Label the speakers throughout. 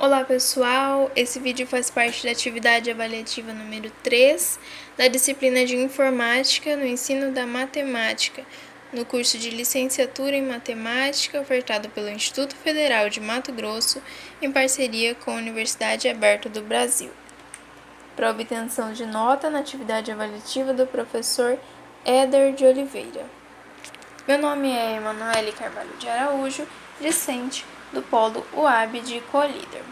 Speaker 1: Olá pessoal, esse vídeo faz parte da atividade avaliativa número 3 da disciplina de Informática no ensino da matemática, no curso de licenciatura em matemática ofertado pelo Instituto Federal de Mato Grosso em parceria com a Universidade Aberta do Brasil. Para obtenção de nota na atividade avaliativa do professor Éder de Oliveira. Meu nome é Emanuele Carvalho de Araújo, discente do Polo UAB de Colíder.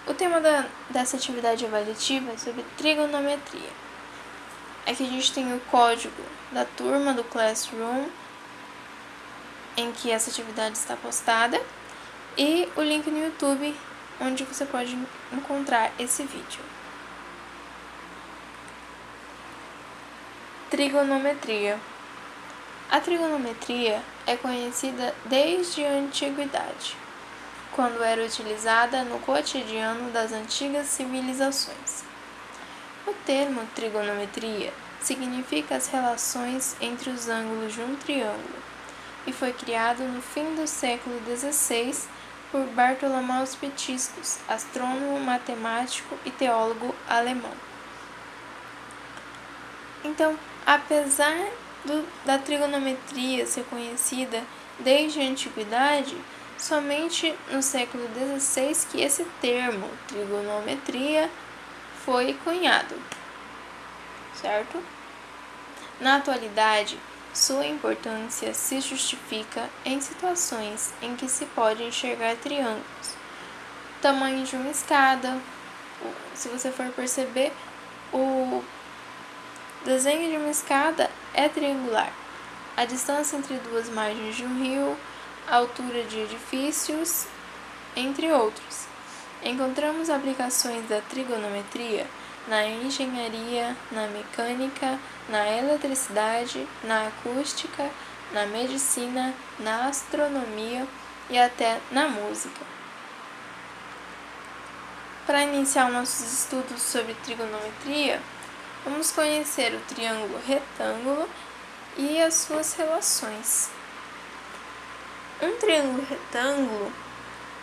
Speaker 1: O tema dessa atividade avaliativa é sobre trigonometria. Aqui a gente tem o código da turma do Classroom, em que essa atividade está postada, e o link no YouTube, onde você pode encontrar esse vídeo. Trigonometria. A trigonometria é conhecida desde a antiguidade, quando era utilizada no cotidiano das antigas civilizações. O termo trigonometria significa as relações entre os ângulos de um triângulo e foi criado no fim do século XVI por Bartolomeu Petiscus, astrônomo, matemático e teólogo alemão. Então, apesar da trigonometria ser conhecida desde a antiguidade, somente no século XVI que esse termo, trigonometria, foi cunhado, certo? Na atualidade, sua importância se justifica em situações em que se pode enxergar triângulos, tamanho de uma escada. Se você for perceber, o desenho de uma escada é triangular. A distância entre duas margens de um rio, a altura de edifícios, entre outros. Encontramos aplicações da trigonometria na engenharia, na mecânica, na eletricidade, na acústica, na medicina, na astronomia e até na música. Para iniciar nossos estudos sobre trigonometria, vamos conhecer o triângulo retângulo e as suas relações. Um triângulo retângulo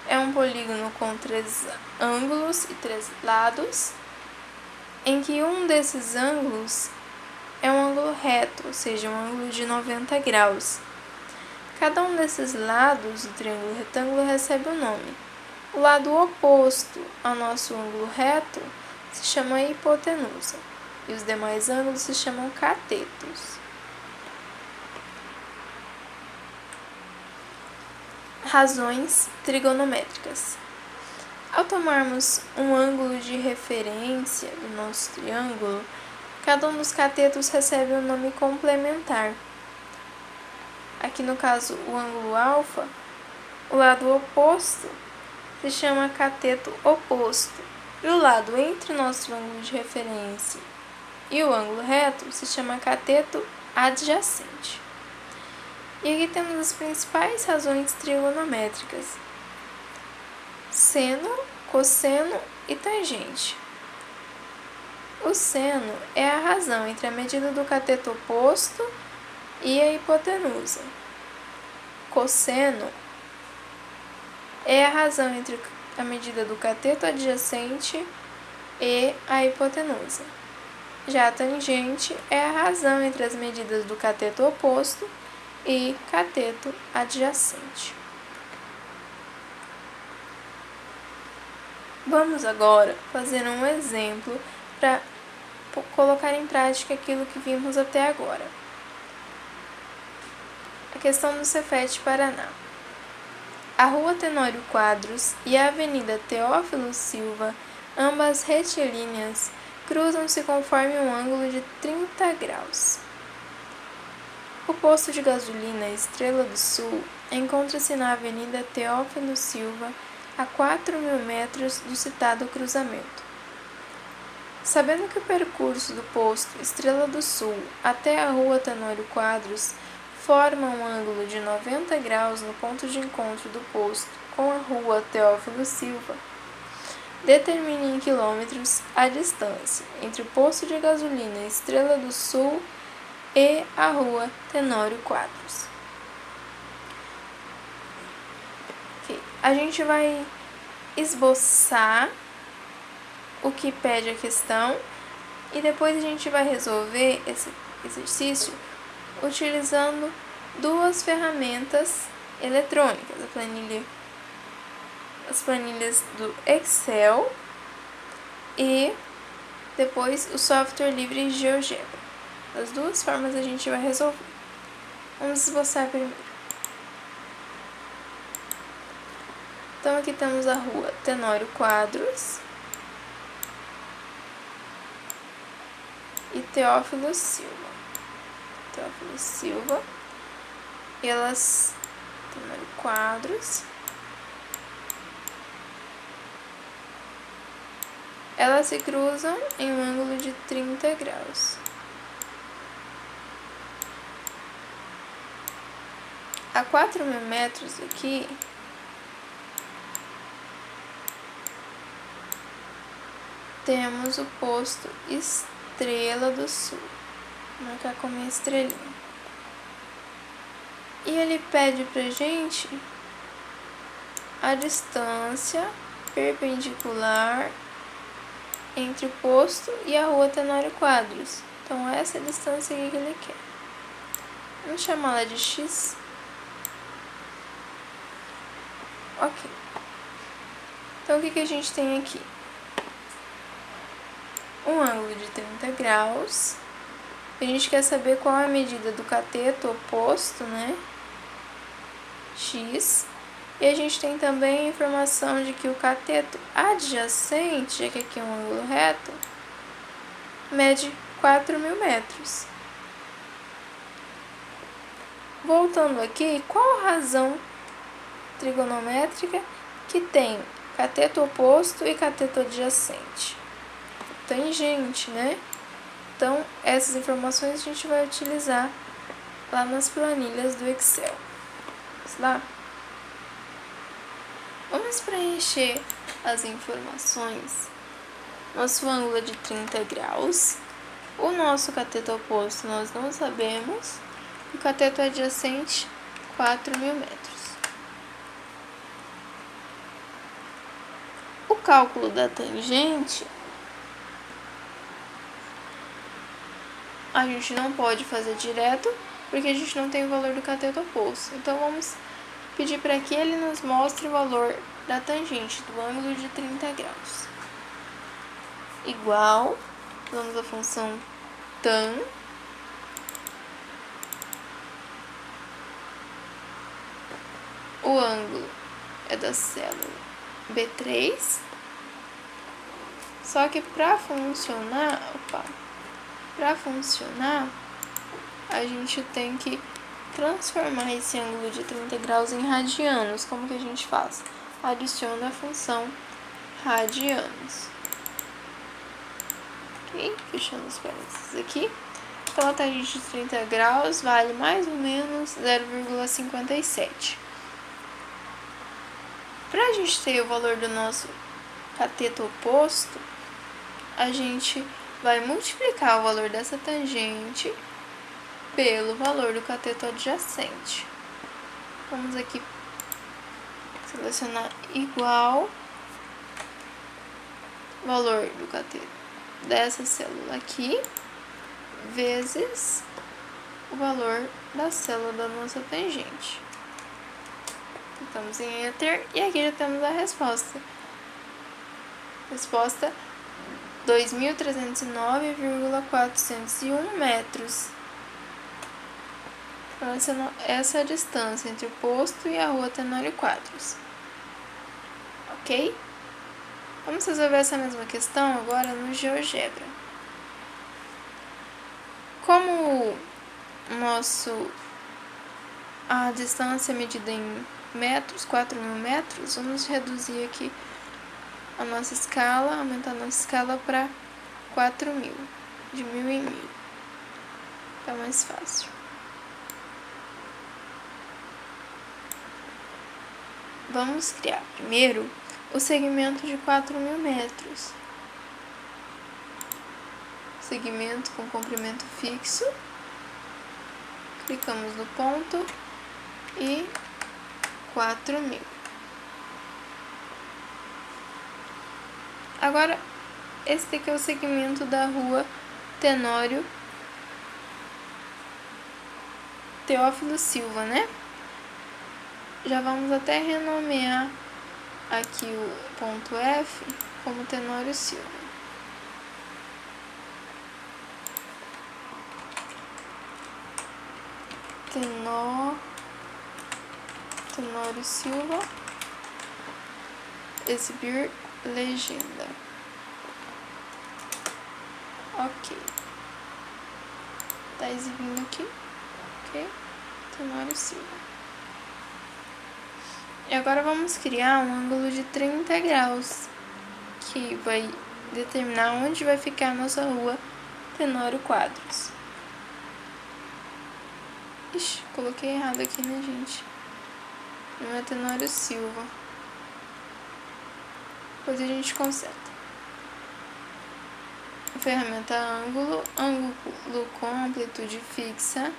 Speaker 1: é um polígono com 3 ângulos e 3 lados, em que um desses ângulos é um ângulo reto, ou seja, um ângulo de 90 graus. Cada um desses lados do triângulo retângulo recebe um nome. O lado oposto ao nosso ângulo reto se chama hipotenusa, e os demais ângulos se chamam catetos. Razões trigonométricas. Ao tomarmos um ângulo de referência do nosso triângulo, cada um dos catetos recebe um nome complementar. Aqui no caso, o ângulo alfa, o lado oposto se chama cateto oposto, e o lado entre o nosso ângulo de referência e o ângulo reto se chama cateto adjacente. E aqui temos as principais razões trigonométricas: seno, cosseno e tangente. O seno é a razão entre a medida do cateto oposto e a hipotenusa. Cosseno é a razão entre a medida do cateto adjacente e a hipotenusa. Já a tangente é a razão entre as medidas do cateto oposto e cateto adjacente. Vamos agora fazer um exemplo para colocar em prática aquilo que vimos até agora. A questão do Cefete Paraná. A Rua Tenório Quadros e a Avenida Teófilo Silva, ambas retilíneas, cruzam-se conforme um ângulo de 30 graus. O posto de gasolina Estrela do Sul encontra-se na Avenida Teófilo Silva, a 4.000 metros do citado cruzamento. Sabendo que o percurso do posto Estrela do Sul até a Rua Tenório Quadros forma um ângulo de 90 graus no ponto de encontro do posto com a Rua Teófilo Silva, determine em quilômetros a distância entre o posto de gasolina Estrela do Sul e a Rua Tenório Quadros. A gente vai esboçar o que pede a questão e depois a gente vai resolver esse exercício utilizando duas ferramentas eletrônicas, as planilhas do Excel e depois o software livre GeoGebra. Das duas formas a gente vai resolver. Vamos esboçar primeiro. Então aqui temos a rua Tenório Quadros e Teófilo Silva. Elas Tenório Quadros. Elas se cruzam em um ângulo de 30 graus. A 4.000 metros aqui, temos o posto Estrela do Sul. Vou marcar com minha estrelinha. E ele pede pra gente a distância perpendicular entre o posto e a rua Tenório Quadros. Então, essa é a distância aqui que ele quer. Vamos chamá-la de X. Ok. Então, o que a gente tem aqui? Um ângulo de 30 graus. A gente quer saber qual é a medida do cateto oposto, né? X. E a gente tem também a informação de que o cateto adjacente, já que aqui é um ângulo reto, mede 4.000 metros. Voltando aqui, qual a razão trigonométrica que tem cateto oposto e cateto adjacente? Tangente, né? Então, essas informações a gente vai utilizar lá nas planilhas do Excel. Vamos lá? Vamos preencher as informações. Nosso ângulo é de 30 graus. O nosso cateto oposto nós não sabemos. O cateto adjacente, 4.000 metros. O cálculo da tangente, a gente não pode fazer direto, porque a gente não tem o valor do cateto oposto. Então, vamos pedir para que ele nos mostre o valor da tangente do ângulo de 30 graus. Igual, usamos a função tan, o ângulo é da célula B3, só que para funcionar, a gente tem que transformar esse ângulo de 30 graus em radianos. Como que a gente faz? Adiciona a função radianos. Ok? Fechando os parênteses aqui. Então, a tangente de 30 graus vale mais ou menos 0,57. Para a gente ter o valor do nosso cateto oposto, a gente vai multiplicar o valor dessa tangente pelo valor do cateto adjacente. Vamos aqui selecionar igual valor do cateto dessa célula aqui vezes o valor da célula da nossa tangente. Clicamos em Enter e aqui já temos a resposta. Resposta 2.309,401 metros. Essa é a distância entre o posto e a rua Tenório Quadros. Ok? Vamos resolver essa mesma questão agora no GeoGebra. Como a distância é medida em metros, 4.000 metros, vamos reduzir aqui a nossa escala, aumentar a nossa escala para 4.000, de 1.000 em 1.000. Tá mais fácil. Vamos criar primeiro o segmento de 4.000 metros. Segmento com comprimento fixo. Clicamos no ponto e 4.000. Agora, esse daqui é o segmento da rua Tenório Teófilo Silva, né? Já vamos até renomear aqui o ponto F como Tenório Silva. Tenório Silva, exibir legenda. Ok. Tá exibindo aqui. Ok? Tenório Silva. E agora vamos criar um ângulo de 30 graus, que vai determinar onde vai ficar a nossa rua Tenório Quadros. Ixi, coloquei errado aqui, né, gente? Não é Tenório Silva. Depois a gente conserta. A ferramenta ângulo com amplitude fixa.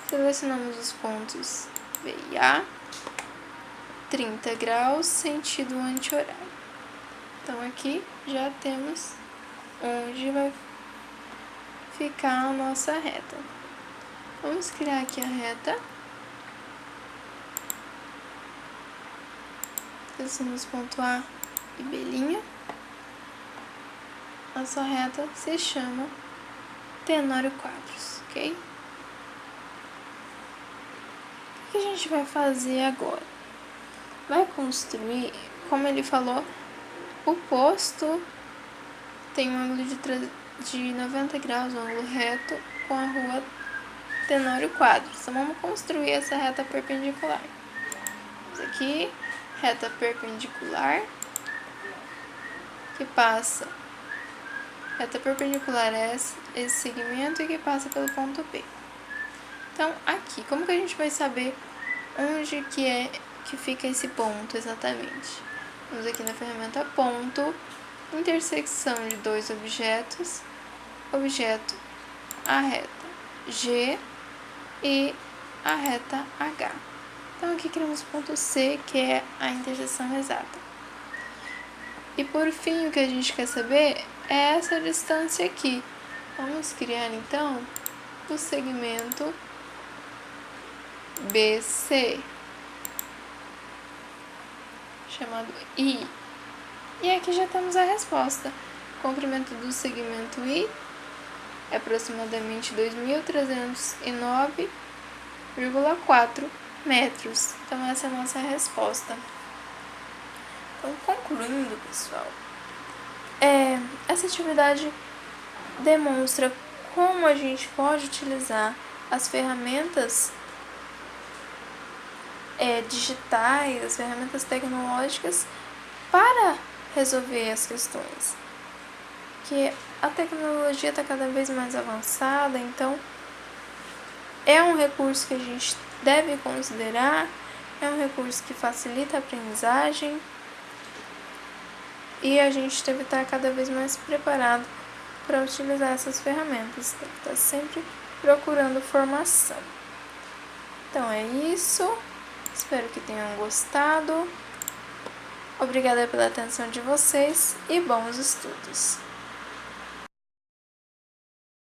Speaker 1: Selecionamos os pontos B e A. 30 graus, sentido anti-horário. Então, aqui já temos onde vai ficar a nossa reta. Vamos criar aqui a reta. Selecionamos ponto A e B'. Nossa reta se chama Tenório Quadros, ok? O que a gente vai fazer agora? Vai construir, como ele falou, o posto tem um ângulo de 90 graus, um ângulo reto com a rua Tenório Quadros. Então, vamos construir essa reta perpendicular. Vamos aqui, reta perpendicular, que passa, reta perpendicular a esse segmento e que passa pelo ponto P. Então, aqui, como que a gente vai saber onde que fica esse ponto exatamente? Vamos aqui na ferramenta ponto, intersecção de dois objetos, objeto a reta G e a reta H. Então, aqui criamos o ponto C, que é a interseção exata. E por fim, o que a gente quer saber é essa distância aqui. Vamos criar, então, o segmento BC, chamado I. E aqui já temos a resposta. O comprimento do segmento I é aproximadamente 2.309,4 metros. Então, essa é a nossa resposta. Então, concluindo, pessoal, essa atividade demonstra como a gente pode utilizar as ferramentas digitais, as ferramentas tecnológicas para resolver as questões. Que a tecnologia está cada vez mais avançada, então é um recurso que a gente deve considerar, é um recurso que facilita a aprendizagem e a gente deve estar cada vez mais preparado para utilizar essas ferramentas, deve estar sempre procurando formação. Então é isso, espero que tenham gostado, obrigada pela atenção de vocês e bons estudos!